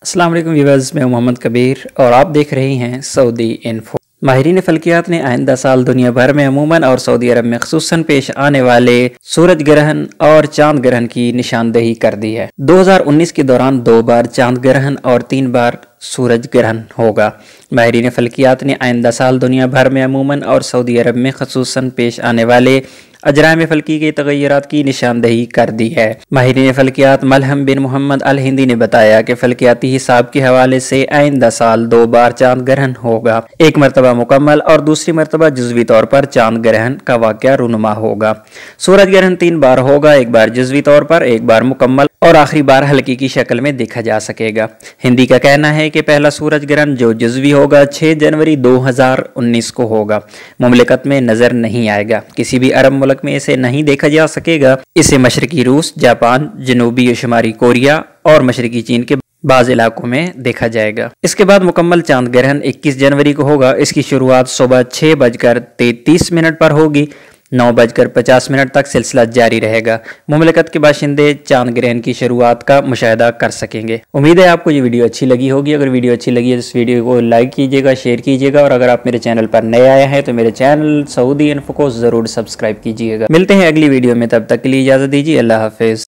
अस्सलाम वालेकुम व्यूअर्स, मैं मोहम्मद कबीर और आप देख रहे हैं सऊदी इन्फो। माहिरीन फल्कियात ने आइंदा साल दुनिया भर में अमूमन और सऊदी अरब में ख़ुसूसन पेश आने वाले सूरज ग्रहण और चांद ग्रहण की निशानदेही कर दी है। 2019 के दौरान 2 बार चांद ग्रहण और 3 बार सूरज ग्रहण होगा। माहिरीन फल्कियात ने आइंदा साल दुनिया भर में अमूमन और सऊदी अरब में ख़ुसूसन पेश आने वाले अजराम फल्की के तगय्युरात की निशानदेही कर दी है। माहिरीन फल्कियात मलहम बिन मोहम्मद अल हिंदी ने बताया कि फल्कियाती हिसाब के हवाले से आइंदा साल 2 बार चांद ग्रहण होगा। एक मरतबा मुकम्मल और दूसरी मरतबा जुज़वी तौर पर चांद ग्रहण का वाक़या रूनुमा होगा। सूरज ग्रहण 3 बार होगा, एक बार जुज़वी तौर पर, एक बार मुकम्मल और आखिरी बार हल्की की शक्ल में देखा जा सकेगा। हिंदी का कहना है कि पहला सूरज ग्रहण जो जुज़वी होगा 6 जनवरी 2019 को होगा। मुमलिकत में नजर नहीं आएगा, किसी भी अरब मुल्क में इसे नहीं देखा जा सकेगा। इसे मशरकी रूस, जापान, जनूबी और शुमारी कोरिया और मशरकी चीन के बाज़ इलाकों में देखा जाएगा। इसके बाद मुकम्मल चांद ग्रहण 21 जनवरी को होगा। इसकी शुरुआत सुबह 6:33 पर होगी। 9:50 तक सिलसिला जारी रहेगा। मुमलिकत के बाशिंदे चांद ग्रहण की शुरुआत का मुशाहिदा कर सकेंगे। उम्मीद है आपको ये वीडियो अच्छी लगी होगी। अगर वीडियो अच्छी लगी है तो इस वीडियो को लाइक कीजिएगा, शेयर कीजिएगा और अगर आप मेरे चैनल पर नए आए हैं तो मेरे चैनल सऊदी इन्फो को ज़रूर सब्सक्राइब कीजिएगा। मिलते हैं अगली वीडियो में, तब तक के लिए इजाज़त दीजिए। अल्लाह हाफिज़।